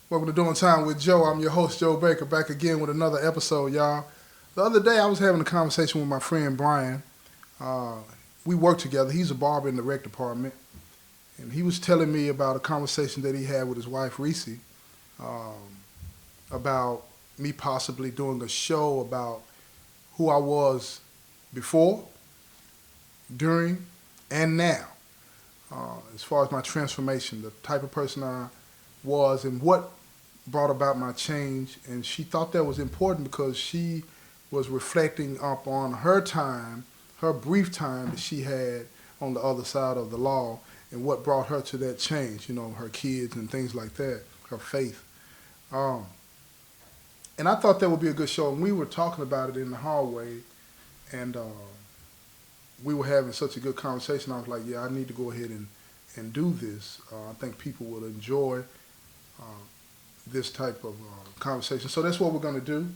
Welcome to Doing Time with Joe. I'm your host, Joe Baker, back again with another episode, y'all. The other day, I was having a conversation with my friend Brian. Uh, we work together. He's a barber in the rec department. And he was telling me about a conversation that he had with his wife, Reese, um, about me possibly doing a show about who I was before, during, and now. As far as my transformation, the type of person I was, and what brought about my change. And she thought that was important because she was reflecting upon her time, her brief time that she had on the other side of the law, and what brought her to that change, her kids and things like that, her faith. Um, and I thought that would be a good show. And we were talking about it in the hallway, and we were having such a good conversation. I was like, yeah, I need to go ahead and do this. I think people will enjoy uh, this type of conversation. So that's what we're going to do.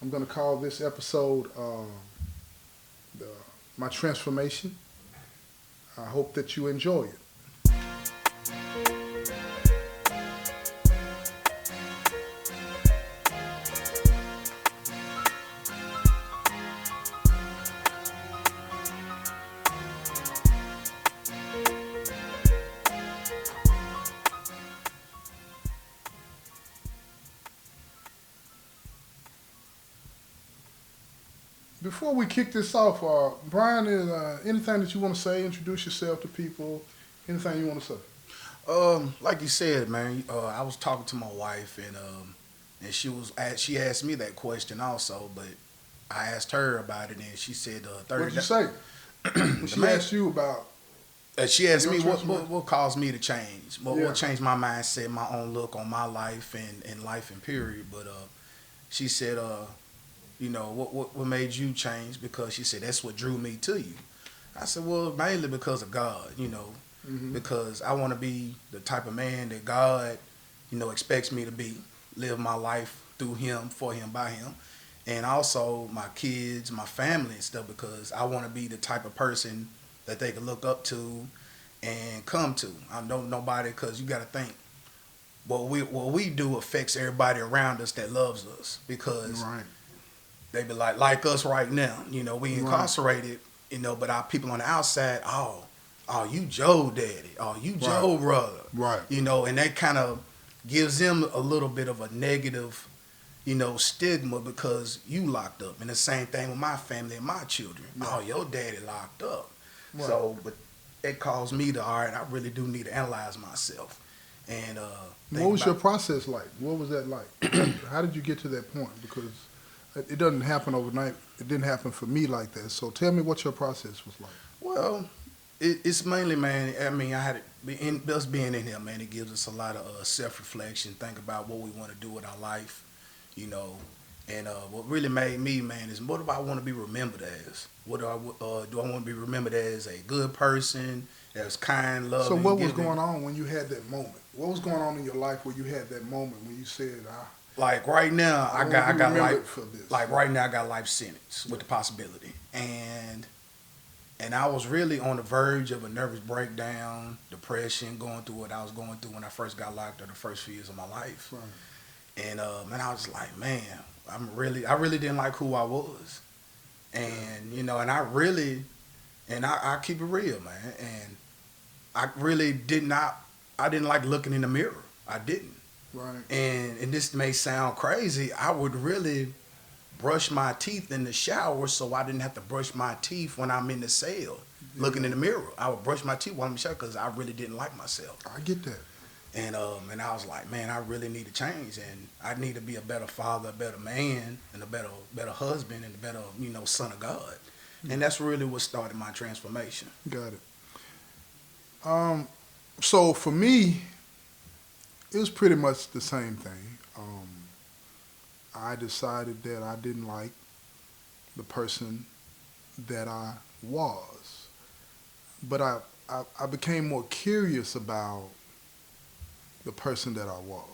I'm going to call this episode My Transformation. I hope that you enjoy it. Before we kick this off, Brian, is anything that you want to say? Introduce yourself to people. Anything you want to say? Like you said, man, I was talking to my wife, and she asked me that question also, but I asked her about it, and she said What 30 did you say? When she asked you about she asked your me transformation? what caused me to change, Yeah. what changed my mindset, my own look on my life and life and period. But she said, what made you change? Because she said that's what drew me to you. I said, well, mainly because of God, Mm-hmm. because I want to be the type of man that God, expects me to be, live my life through Him, for Him, by Him, and also my kids, my family and stuff, because I want to be the type of person that they can look up to and come to. I don't nobody, because you got to think what we do affects everybody around us that loves us, because Right. they be like us right now. We Right. incarcerated, but our people on the outside, oh, you Joe daddy, oh, you Joe brother, Right. and that kind of gives them a little bit of a negative, stigma because you locked up. And the same thing with my family and my children. Right. Oh, your daddy locked up. Right. So, but it caused me to, all right, I really do need to analyze myself. And What was your process like? What was that like? How did you get to that point? Because it doesn't happen overnight. It didn't happen for me like that. So tell me what your process was like. Well, it's mainly, man. I mean, I had us being in here, man. It gives us a lot of self-reflection. Think about what we want to do with our life, And what really made me, man, is what do I want to be remembered as? What do I want to be remembered as? A good person that was kind, loving. So what was giving? going on when you had that moment? What was going on in your life where you had that moment when you said, Like right now, I wanna got be remembered like for this. like right now I got life sentence with the possibility, and I was really on the verge of a nervous breakdown, depression, going through what I was going through when I first got locked up the first few years of my life. Right. And I was like, man, I really didn't like who I was, and and I keep it real, man, and I really I didn't like looking in the mirror. I didn't. Right. And this may sound crazy, I would really brush my teeth in the shower so I didn't have to brush my teeth when I'm in the cell looking in the mirror. I would brush my teeth while I'm in the shower because I really didn't like myself. I get that. And I was like, man, I really need to change, and I need to be a better father, a better man, and a better husband, and a better son of God. And that's really what started my transformation. Got it. So for me, it was pretty much the same thing. I decided that I didn't like the person that I was. But I became more curious about the person that I was.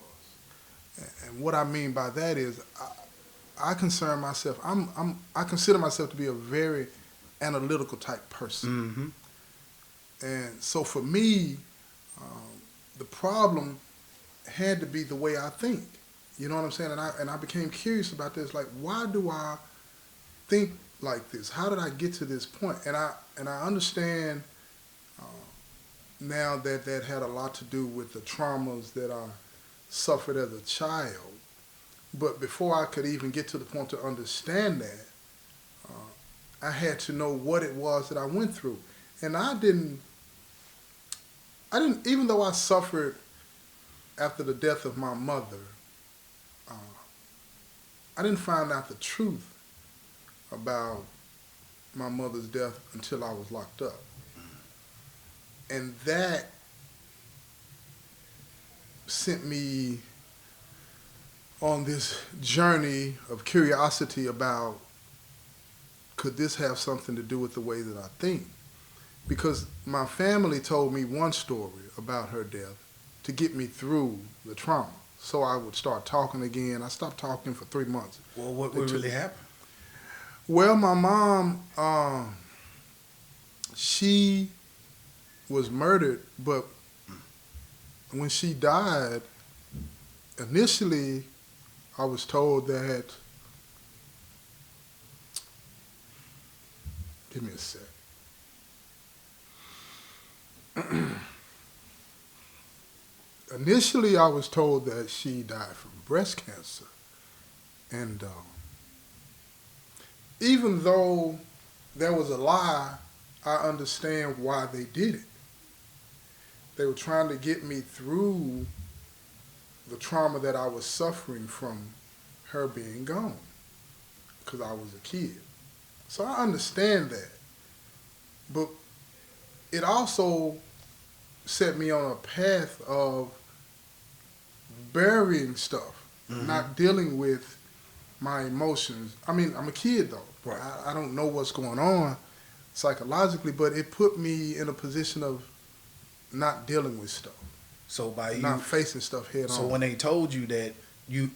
And what I mean by that is I consider myself to be a very analytical type person. Mm-hmm. And so for me, the problem had to be the way I think. You know what I'm saying? And I became curious about this. Like, why do I think like this? How did I get to this point? And I understand now that that had a lot to do with the traumas that I suffered as a child. But before I could even get to the point to understand that, I had to know what it was that I went through. And I didn't, even though I suffered after the death of my mother, I didn't find out the truth about my mother's death until I was locked up. And that sent me on this journey of curiosity about, could this have something to do with the way that I think? Because my family told me one story about her death to get me through the trauma. So I would start talking again. I stopped talking for 3 months. Well, what really happened? Well, my mom, she was murdered, but when she died, initially I was told that, give me a sec. Initially, I was told that she died from breast cancer. And even though there was a lie, I understand why they did it. They were trying to get me through the trauma that I was suffering from her being gone, because I was a kid. So I understand that. But it also set me on a path of burying stuff, not dealing with my emotions. I mean, I'm a kid though. Right. I don't know what's going on psychologically, but it put me in a position of not dealing with stuff. So by you not facing stuff head on. So when they told you that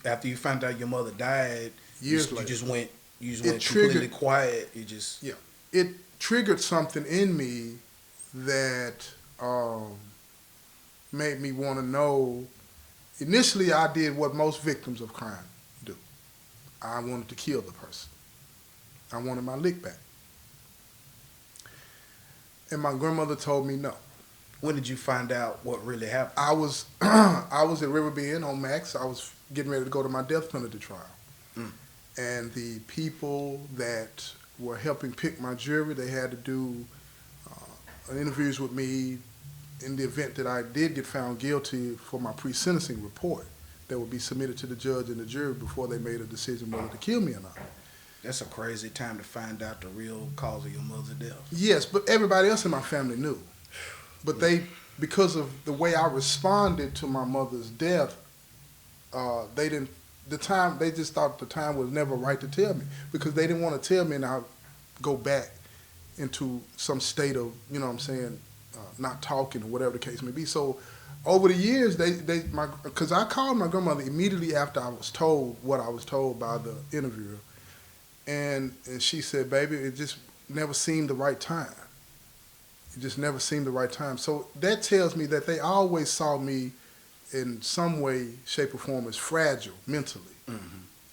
after you found out your mother died, years you later, just went completely quiet. It triggered something in me that made me want to know. Initially, I did what most victims of crime do. I wanted to kill the person. I wanted my lick back. And my grandmother told me no. When did you find out what really happened? I was at River Bend on Max. I was getting ready to go to my death penalty trial. And the people that were helping pick my jury, they had to do interviews with me in the event that I did get found guilty for my pre-sentencing report that would be submitted to the judge and the jury before they made a decision whether to kill me or not. That's a crazy time to find out the real cause of your mother's death. Yes, but everybody else in my family knew. But they, because of the way I responded to my mother's death, they just thought the time was never right to tell me, because they didn't want to tell me and I'd go back into some state of, you know what I'm saying, not talking or whatever the case may be. So over the years, because I called my grandmother immediately after I was told what I was told by the interviewer. And she said, baby, it just never seemed the right time. It just never seemed the right time. So that tells me that they always saw me in some way, shape, or form as fragile mentally.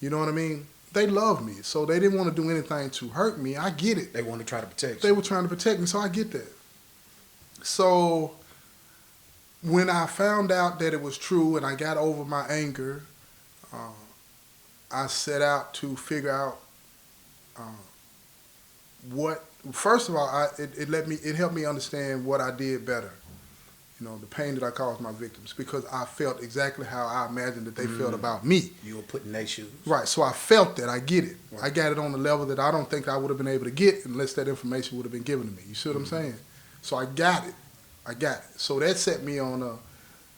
You know what I mean? They loved me, so they didn't want to do anything to hurt me. I get it. They wanted to try to protect you. They were trying to protect me, so I get that. So when I found out that it was true and I got over my anger, I set out to figure out what. First of all, it helped me understand what I did better. You know, the pain that I caused my victims, because I felt exactly how I imagined that they felt about me. You were put in their shoes. Right, so I felt that. I get it. Right. I got it on the level that I don't think I would have been able to get unless that information would have been given to me. You see what I'm saying? So I got it. So that set me on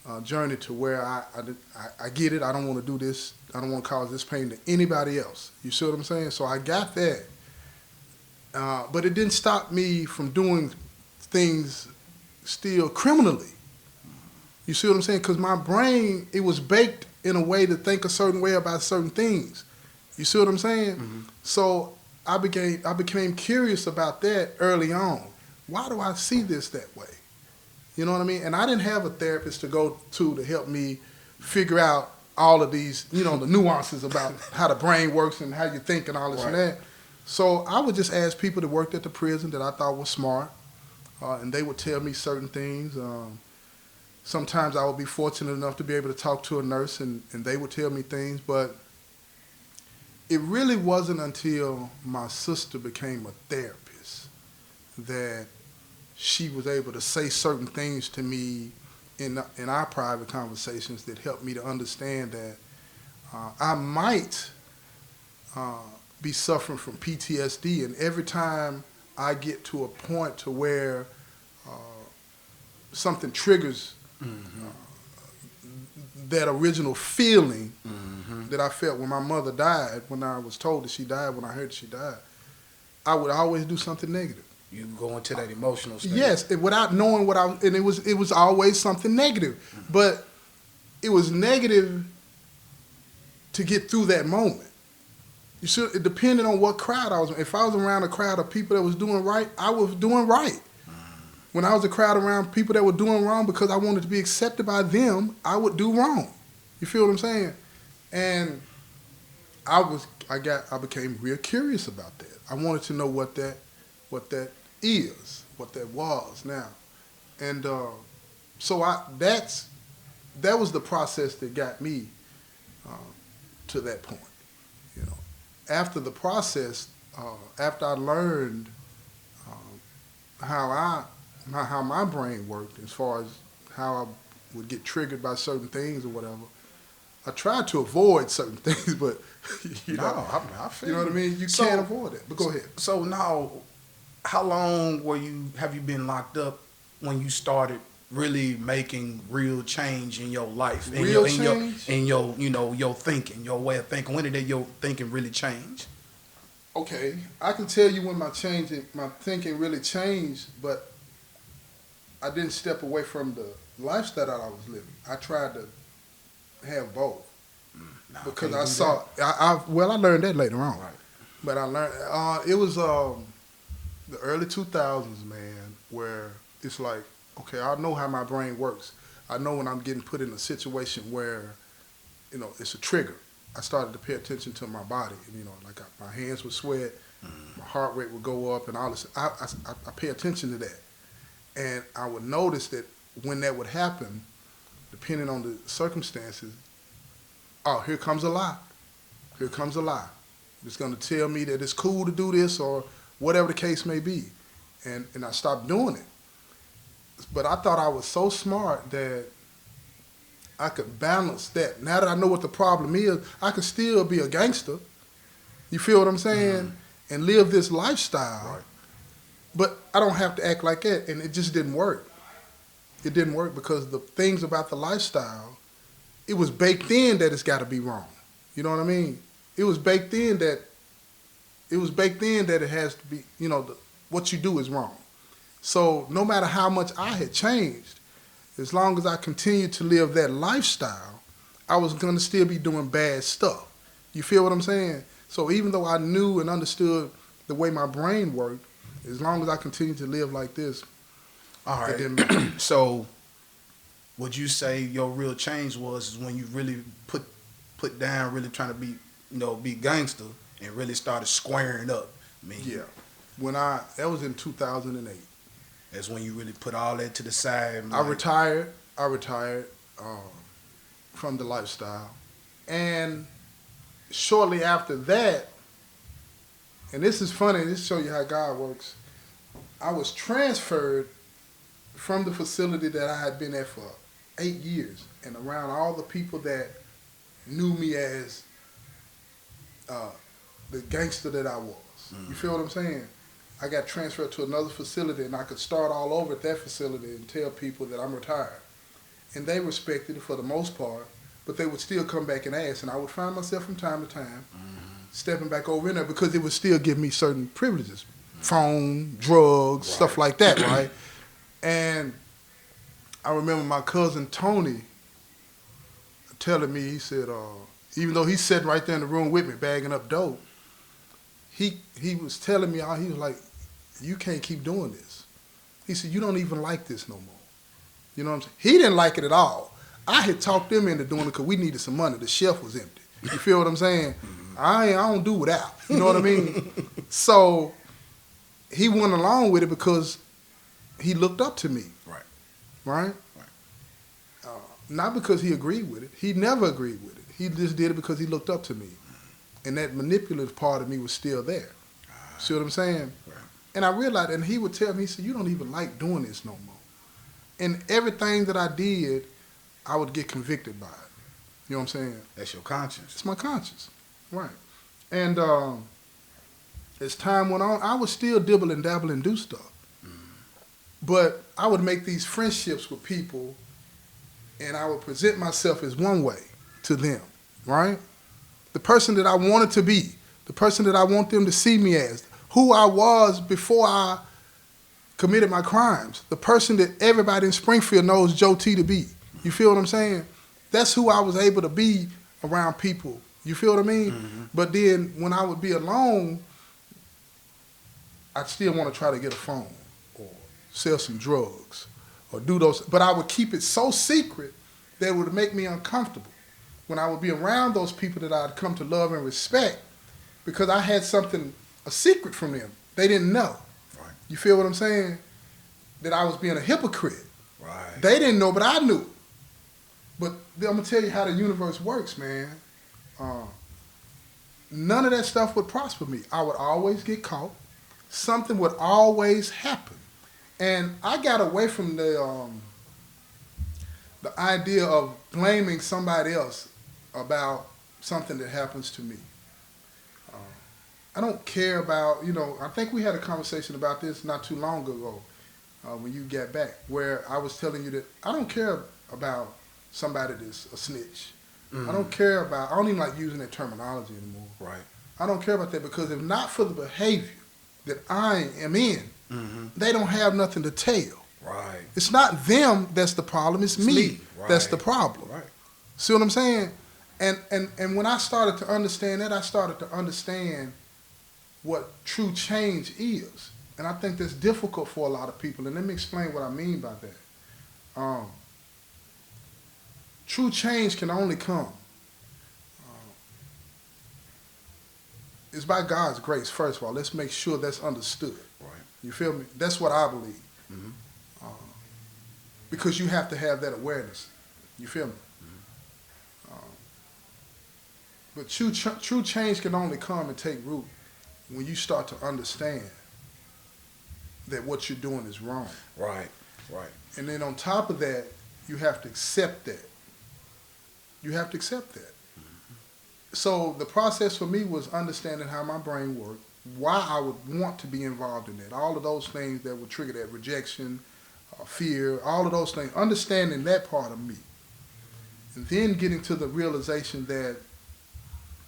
a journey to where I get it. I don't want to do this. I don't want to cause this pain to anybody else. You see what I'm saying? So I got that. But it didn't stop me from doing things still criminally. You see what I'm saying? Because my brain, it was baked in a way to think a certain way about certain things. You see what I'm saying? So I became curious about that early on. Why do I see this that way? You know what I mean? And I didn't have a therapist to go to help me figure out all of these, you know, the nuances about how the brain works and how you think and all this and that. So I would just ask people that worked at the prison that I thought was smart, and they would tell me certain things. Sometimes I would be fortunate enough to be able to talk to a nurse, and they would tell me things, but it really wasn't until my sister became a therapist that she was able to say certain things to me in our private conversations that helped me to understand that I might be suffering from PTSD, and every time I get to a point to where something triggers that original feeling that I felt when my mother died, when I was told that she died, when I heard she died, I would always do something negative. You go into that emotional state. Yes, and without knowing what and it was always something negative, but it was negative to get through that moment. You should, it depended on what crowd I was in. If I was around a crowd of people that was doing right, I was doing right. When I was a crowd around people that were doing wrong because I wanted to be accepted by them, I would do wrong. You feel what I'm saying? And I became real curious about that. I wanted to know what that is, what that was now. And so that was the process that got me to that point. You know, after the process, after I learned how my brain worked, as far as how I would get triggered by certain things or whatever, I tried to avoid certain things, but I feel you know what I mean. You can't avoid it. But go ahead. So now, how long have you been locked up when you started really making real change in your life, in your your thinking, your way of thinking? When did your thinking really change? Okay, I can tell you when my thinking really changed, but I didn't step away from the lifestyle that I was living. I tried to have both because I saw. I learned that later on, right? But I learned it was the early 2000s, man, where it's like, okay, I know how my brain works. I know when I'm getting put in a situation where, you know, it's a trigger. I started to pay attention to my body. You know, like my hands would sweat, my heart rate would go up, and all this. I pay attention to that, and I would notice that when that would happen, depending on the circumstances, oh, here comes a lie. Here comes a lie. It's going to tell me that it's cool to do this or whatever the case may be, and I stopped doing it. But I thought I was so smart that I could balance that. Now that I know what the problem is, I could still be a gangster. You feel what I'm saying? And live this lifestyle. Right. But I don't have to act like that. And it just didn't work. It didn't work because the things about the lifestyle, it was baked in that it's got to be wrong. You know what I mean? It was baked in that it has to be, you know, what you do is wrong. So no matter how much I had changed, as long as I continued to live that lifestyle, I was going to still be doing bad stuff. You feel what I'm saying? So even though I knew and understood the way my brain worked, as long as I continued to live like this, all right. it didn't matter. So would you say your real change was when you really put down, really trying to be gangster and really started squaring up? I mean, Yeah. That was in 2008. That's when you really put all that to the side. I retired from the lifestyle. And shortly after that, and this is funny, this shows you how God works, I was transferred from the facility that I had been at for 8 years and around all the people that knew me as the gangster that I was. You feel what I'm saying? I got transferred to another facility and I could start all over at that facility and tell people that I'm retired. And they respected it for the most part, but they would still come back and ask. And I would find myself from time to time stepping back over in there because it would still give me certain privileges. Phone, drugs, stuff like that, right? And I remember my cousin Tony telling me, he said, even though he's sitting right there in the room with me bagging up dope, he was telling me, he was like, you can't keep doing this. He said, you don't even like this no more. You know what I'm saying? He didn't like it at all. I had talked them into doing it because we needed some money. The shelf was empty. You feel what I'm saying? I don't do without. You know what I mean? So he went along with it because he looked up to me. Right. Right? Right. Not because he agreed with it. He never agreed with it. He just did it because he looked up to me. And that manipulative part of me was still there. See what I'm saying? Right. And I realized, and he would tell me, he said, you don't even like doing this no more. And everything that I did, I would get convicted by it. You know what I'm saying? That's your conscience. It's my conscience. Right. And as time went on, I would still dibble and dabble and do stuff. But I would make these friendships with people, and I would present myself as one way to them, right? The person that I wanted to be, the person that I want them to see me as, who I was before I committed my crimes, the person that everybody in Springfield knows Joe T to be. You feel what I'm saying? That's who I was able to be around people. You feel what I mean? Mm-hmm. But then when I would be alone, I'd still want to try to get a phone or sell some drugs or do those. But I would keep it so secret that it would make me uncomfortable when I would be around those people that I'd come to love and respect because I had something, a secret from them. They didn't know. Right. You feel what I'm saying? That I was being a hypocrite. Right. They didn't know, but I knew. But I'm going to tell you how the universe works, man. None of that stuff would prosper me. I would always get caught. Something would always happen. And I got away from the idea of blaming somebody else about something that happens to me. I don't care about, I think we had a conversation about this not too long ago when you got back, where I was telling you that I don't care about somebody that's a snitch. Mm-hmm. I don't even like using that terminology anymore. Right. I don't care about that because if not for the behavior that I am in, Mm-hmm. they don't have nothing to tell. Right. It's not them that's the problem, it's me Right. that's the problem. Right. See what I'm saying? And when I started to understand that, I started to understand what true change is. And I think that's difficult for a lot of people. And let me explain what I mean by that. True change can only come. It's by God's grace, first of all. Let's make sure that's understood. Right. You feel me? That's what I believe. Mm-hmm. Because you have to have that awareness. You feel me? But true change can only come and take root when you start to understand that what you're doing is wrong. Right. Right. And then on top of that, you have to accept that. You have to accept that. So the process for me was understanding how my brain worked, why I would want to be involved in that, all of those things that would trigger that rejection, fear, all of those things, understanding that part of me. And then getting to the realization that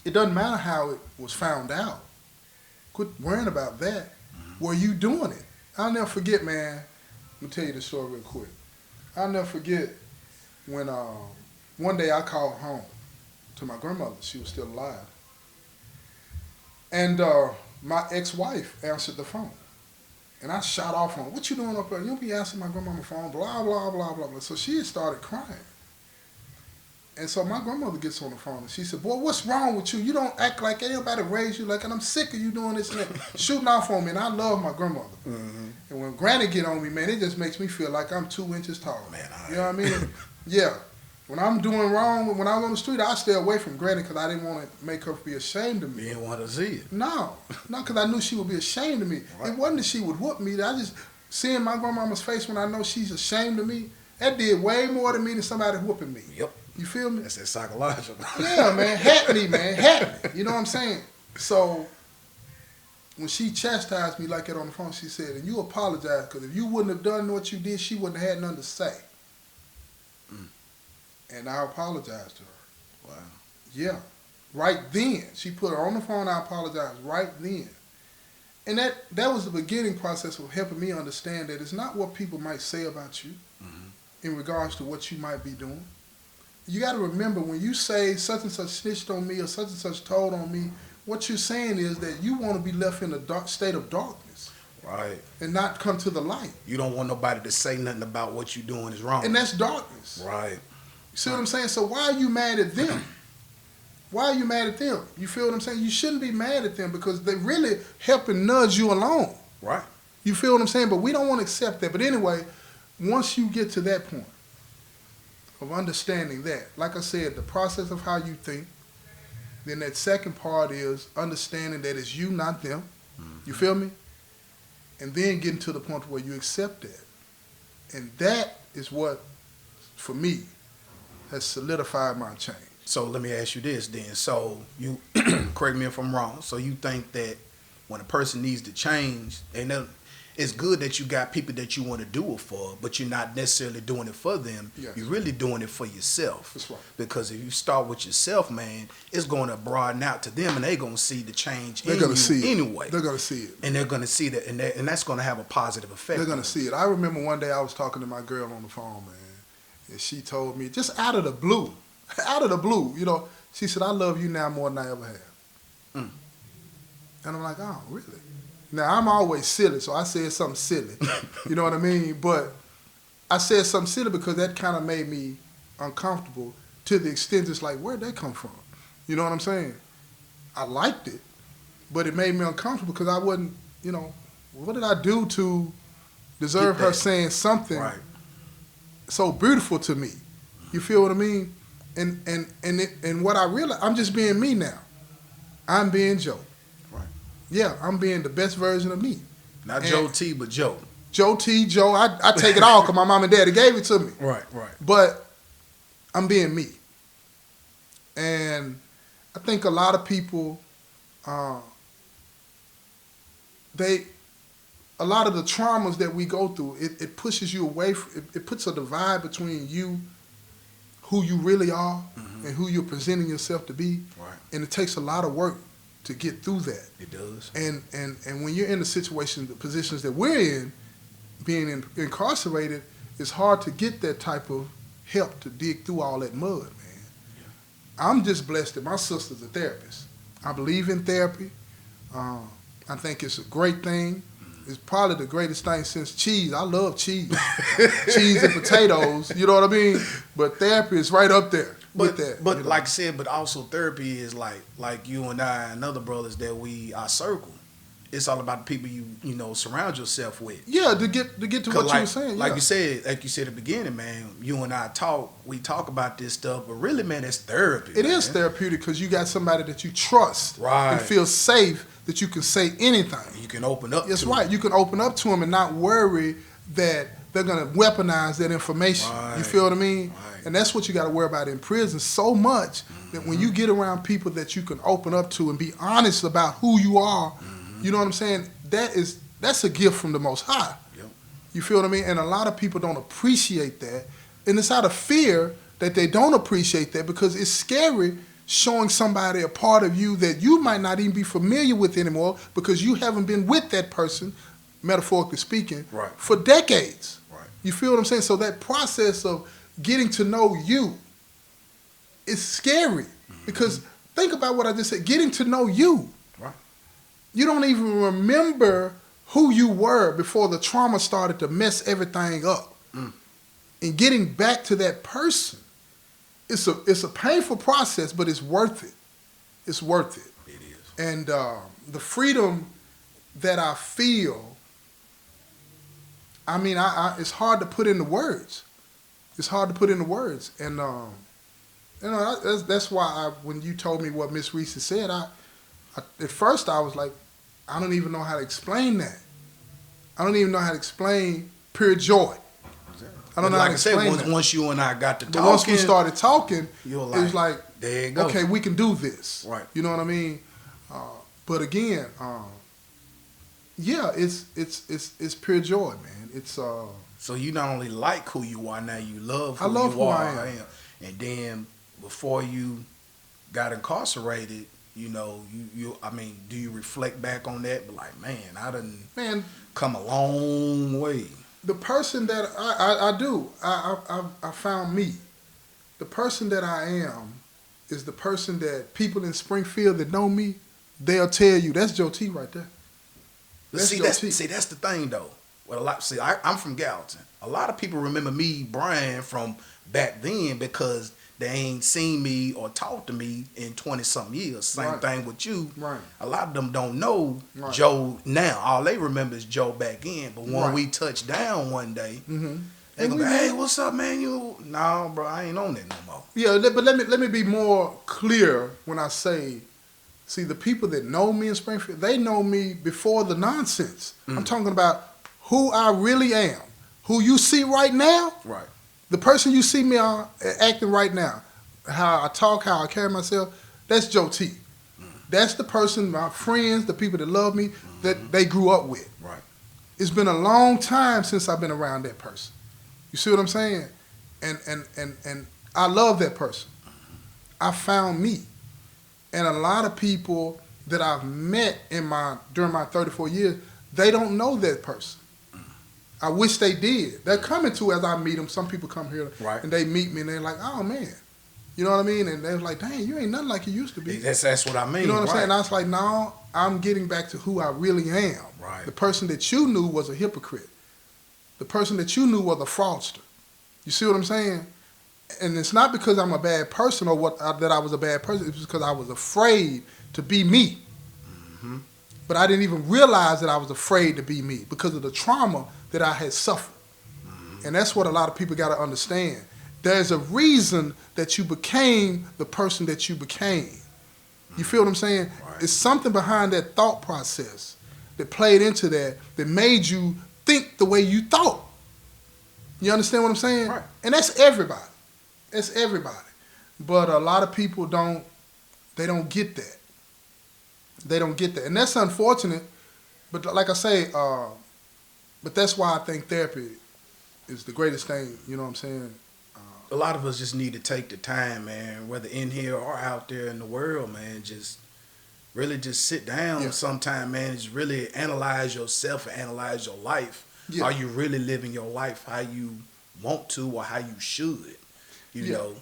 it doesn't matter how it was found out. Quit worrying about that. Were you doing it? I'll never forget, man. Let me tell you this story real quick. I'll never forget when one day I called home to my grandmother. She was still alive. And my ex-wife answered the phone. And I shot off on her. What you doing up there? You don't be answering my grandmama's phone, blah, blah, blah, blah, blah. So she had started crying. And so my grandmother gets on the phone and she said, boy, what's wrong with you? You don't act like anybody raised you like, and I'm sick of you doing this and that. Shooting off on me, and I love my grandmother. Mm-hmm. And when Granny get on me, man, it just makes me feel like I'm 2 inches tall. Man, you know what I mean? Yeah. When I'm doing wrong, when I was on the street, I stay away from Granny because I didn't want to make her be ashamed of me. You didn't want to see it. No, because I knew she would be ashamed of me. Right. It wasn't that she would whoop me. I just, seeing my grandmama's face when I know she's ashamed of me, that did way more to me than somebody whooping me. Yep. You feel me? That's that psychological. Yeah, man. Hat me, man. Hat me. You know what I'm saying? So, when she chastised me like that on the phone, she said, and you apologize, because if you wouldn't have done what you did, she wouldn't have had nothing to say. Mm. And I apologized to her. Wow. Yeah. Right then. She put her on the phone, I apologized right then. And that was the beginning process of helping me understand that it's not what people might say about you in regards to what you might be doing. You got to remember, when you say such and such snitched on me or such and such told on me, what you're saying is that you want to be left in a dark state of darkness. Right. And not come to the light. You don't want nobody to say nothing about what you're doing is wrong. And that's darkness. Right. You see what I'm saying? So why are you mad at them? Why are you mad at them? You feel what I'm saying? You shouldn't be mad at them because they really helping nudge you along. Right. You feel what I'm saying? But we don't want to accept that. But anyway, once you get to that point of understanding that, like I said, the process of how you think, then that second part is understanding that it's you, not them. You feel me? And then getting to the point where you accept that. And that is what, for me, has solidified my change. So let me ask you this then. So you, correct me if I'm wrong, so you think that when a person needs to change, and then it's good that you got people that you want to do it for, but you're not necessarily doing it for them. Yes. You're really doing it for yourself. That's right. Because if you start with yourself, man, it's going to broaden out to them, and they're going to see the change They're in gonna you see it. anyway. They're going to see it. And they're going to see that, and that's going to have a positive effect. They're going to see it. I remember one day I was talking to my girl on the phone, man, and she told me, just out of the blue, you know, she said, I love you now more than I ever have. Mm. And I'm like, oh, really? Now, I'm always silly, so I said something silly. You know what I mean? But I said something silly because that kind of made me uncomfortable to the extent it's like, where'd that come from? You know what I'm saying? I liked it, but it made me uncomfortable because I wasn't, you know, what did I do to deserve her saying something so beautiful to me? You feel what I mean? And what I realized, I'm just being me now. I'm being Joe. Right. Yeah, I'm being the best version of me. Not And Joe T, but Joe. Joe T, Joe, I take it all because my mom and daddy gave it to me. Right. But I'm being me. And I think a lot of people, a lot of the traumas that we go through, it pushes you away, it puts a divide between you, who you really are, and who you're presenting yourself to be. Right. And it takes a lot of work to get through that. It does. And when you're in the positions that we're in, being incarcerated, it's hard to get that type of help to dig through all that mud, man. Yeah. I'm just blessed that my sister's a therapist. I believe in therapy. I think it's a great thing. It's probably the greatest thing since cheese. I love cheese. Cheese and potatoes, you know what I mean? But therapy is right up there with that. But you know? like I said, but also therapy is like you and I and other brothers that our circle. It's all about the people you know surround yourself with. Yeah, to get to what you were saying. Like yeah. you said at the beginning, man. You and I we talk about this stuff, but really, man, it's therapy. It is therapeutic because you got somebody that you trust and feel safe that you can say anything. You can open up. That's to right. them. You can open up to them and not worry that they're gonna weaponize that information. Right. You feel what I mean? Right. And that's what you got to worry about in prison so much that when you get around people that you can open up to and be honest about who you are, you know what I'm saying? That's a gift from the Most High. Yep. You feel what I mean? And a lot of people don't appreciate that. And it's out of fear that they don't appreciate that because it's scary showing somebody a part of you that you might not even be familiar with anymore because you haven't been with that person, metaphorically speaking, for decades. Right. You feel what I'm saying? So that process of getting to know you is scary because think about what I just said, getting to know you. You don't even remember who you were before the trauma started to mess everything up. And getting back to that person, it's a painful process, but it's worth it. It's worth it. It is. And the freedom that I feel, I mean, it's hard to put into words. It's hard to put into words. And you know, that's why when you told me what Miss Reese said, at first I was like, I don't even know how to explain that. I don't even know how to explain pure joy. I don't know how to explain that. Once you and I got to talking. But once we started talking, it was like, there you go. Okay, we can do this. Right. You know what I mean? But again, yeah, it's pure joy, man. It's So you not only like who you are now, you love who I love you who are. I am. And then before you got incarcerated, you know, I mean, do you reflect back on that? But like, man, I done come a long way. The person that I do, I found me. The person that I am is the person that people in Springfield that know me, they'll tell you, that's Joe T right there. See, that's the thing though. Well, I'm from Gallatin. A lot of people remember me, Brian, from back then because they ain't seen me or talked to me in 20-something years. Same Right. thing with you. Right. A lot of them don't know Right. Joe now. All they remember is Joe back then. But when Right. we touch down one day, Mm-hmm. they gonna be, hey, what's up, man? No, bro, I ain't on that no more. Yeah, but let me be more clear when I say, see, the people that know me in Springfield, they know me before the nonsense. I'm talking about who I really am, who you see right now. Right. The person you see me acting right now, how I talk, how I carry myself, that's Joe T. That's the person, my friends, the people that love me, that they grew up with. Right. It's been a long time since I've been around that person. You see what I'm saying? And I love that person. I found me. And a lot of people that I've met during my 34 years, they don't know that person. I wish they did. They're coming to as I meet them. Some people come here Right. and they meet me and they're like, oh man. You know what I mean? And they're like, dang, you ain't nothing like you used to be. That's what I mean. You know what I'm right. saying? And I was like, no, I'm getting back to who I really am. Right. The person that you knew was a hypocrite. The person that you knew was a fraudster. You see what I'm saying? And it's not because I'm a bad person or that I was a bad person. It's because I was afraid to be me. Mm-hmm. But I didn't even realize that I was afraid to be me because of the trauma that I had suffered. Mm-hmm. And that's what a lot of people got to understand. There's a reason that you became the person that you became. You feel what I'm saying? Right. It's something behind that thought process that played into that made you think the way you thought. You understand what I'm saying? Right. And that's everybody. That's everybody. But a lot of people don't get that. They don't get that. And that's unfortunate. But like I say, but that's why I think therapy is the greatest thing, you know what I'm saying? A lot of us just need to take the time, man, whether in here or out there in the world, man, just really just sit down sometime, man, just really analyze yourself and analyze your life. Yeah. Are you really living your life how you want to or how you should? You know?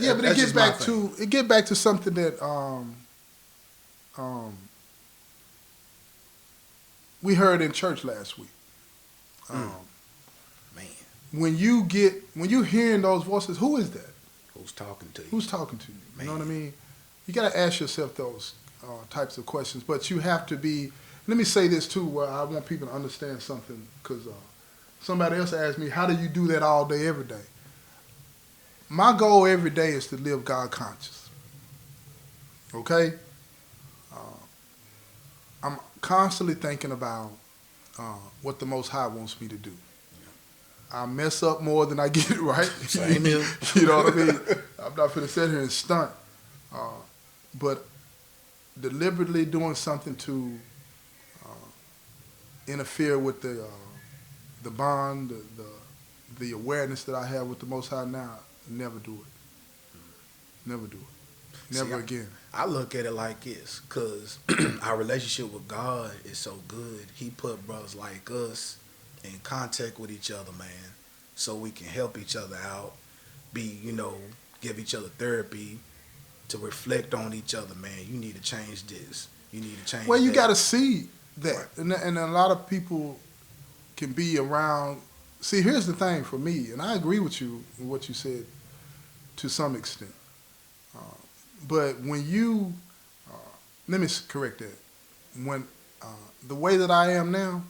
Yeah, but it get back to something that we heard in church last week. Man, When you're hearing those voices, who is that? who's talking to you? Who's talking to you? You know Man. what I mean? You got to ask yourself those types of questions. But you have to be. Let me say this too, where I want people to understand something, because somebody else asked me, "How do you do that all day, every day?" My goal every day is to live God conscious. Okay? I'm constantly thinking about what the Most High wants me to do. I mess up more than I get it right. Same here. You know what I mean? I'm not finna sit here and stunt. But deliberately doing something to interfere with the bond, the awareness that I have with the Most High now, never do it. Never do it. Never again. I look at it like this, because our relationship with God is so good. He put brothers like us in contact with each other, man, so we can help each other out, give each other therapy, to reflect on each other, man. You need to change this. You need to change Well, you that. got to see that. Right. And a lot of people can be around. See, here's the thing for me, and I agree with you in what you said to some extent. But when you, let me correct that. When the way that I am now,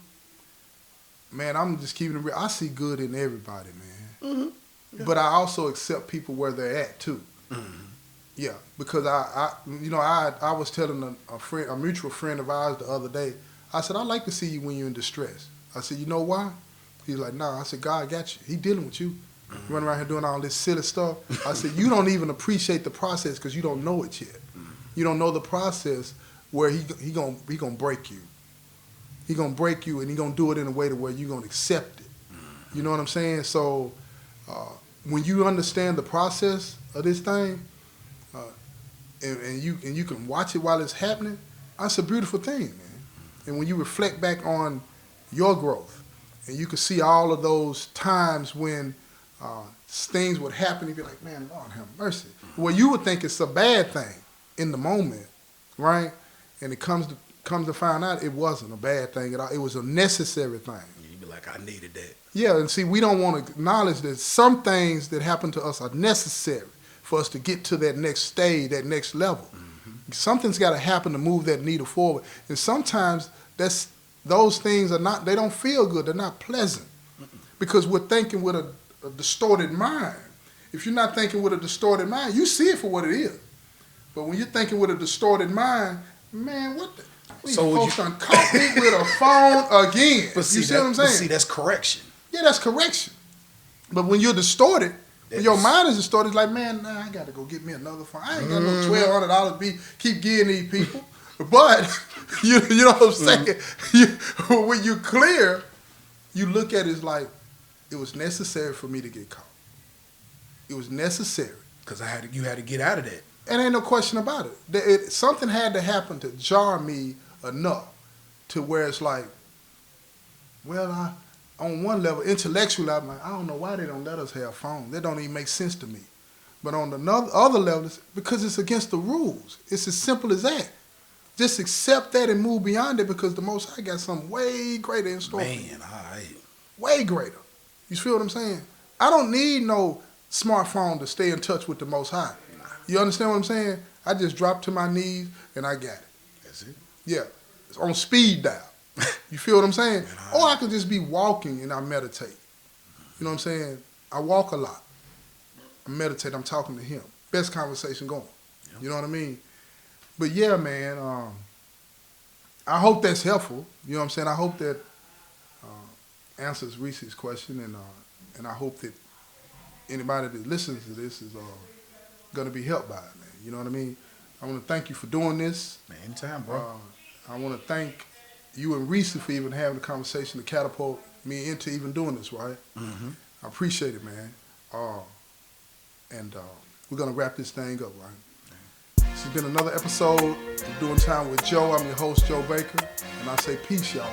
man, I'm just keeping it real. I see good in everybody, man. Mm-hmm. Yeah. But I also accept people where they're at too. Mm-hmm. Yeah, because I was telling a mutual friend of ours the other day. I said, I like to see you when you're in distress. I said, you know why? He's like, nah. I said, God got you. He dealing with you. Mm-hmm. Running around here doing all this silly stuff. I said, you don't even appreciate the process because you don't know it yet. Mm-hmm. You don't know the process where he gonna break you. He gonna break you, and he gonna do it in a way to where you gonna accept it. Mm-hmm. You know what I'm saying? So when you understand the process of this thing, and you can watch it while it's happening, that's a beautiful thing, man. And when you reflect back on your growth, and you can see all of those times when things would happen, you'd be like, man, Lord have mercy. Well, you would think it's a bad thing in the moment, right? And it comes to find out it wasn't a bad thing at all. It was a necessary thing. You'd be like I needed that. Yeah, and see, we don't want to acknowledge that some things that happen to us are necessary for us to get to that next stage, that next level. Something's got to happen to move that needle forward. And sometimes those things they don't feel good. They're not pleasant because we're thinking with a distorted mind. If you're not thinking with a distorted mind, you see it for what it is. But when you're thinking with a distorted mind, man, what the? These folks done caught me with a phone again. But see, you see what I'm saying? But see, that's correction. Yeah, that's correction. But when you're distorted, when your mind is distorted, it's like, man, I got to go get me another phone. I ain't got no $1,200 keep giving these people. But, you know what I'm saying? When you clear, you look at it as like, it was necessary for me to get caught. It was necessary. Because you had to get out of that. And ain't no question about it. Something had to happen to jar me enough to where it's like, well, on one level, intellectually, I'm like, I don't know why they don't let us have phones. That don't even make sense to me. But on other levels, because it's against the rules. It's as simple as that. Just accept that and move beyond it because the Most High got something way greater in store. Man, all right. Way greater. You feel what I'm saying? I don't need no smartphone to stay in touch with the Most High. You understand what I'm saying? I just drop to my knees and I got it. That's it. Yeah. It's on speed dial. You feel what I'm saying? Or I could just be walking and I meditate. You know what I'm saying? I walk a lot. I meditate. I'm talking to him. Best conversation going. You know what I mean? But yeah, man, I hope that's helpful. You know what I'm saying? I hope that answers Reese's question, and I hope that anybody that listens to this is going to be helped by it, man. You know what I mean? I want to thank you for doing this. Man, anytime, bro. I want to thank you and Reese for even having the conversation to catapult me into even doing this, right? I appreciate it, man. And we're going to wrap this thing up, right? This has been another episode of Doing Time with Joe. I'm your host, Joe Baker, and I say peace, y'all.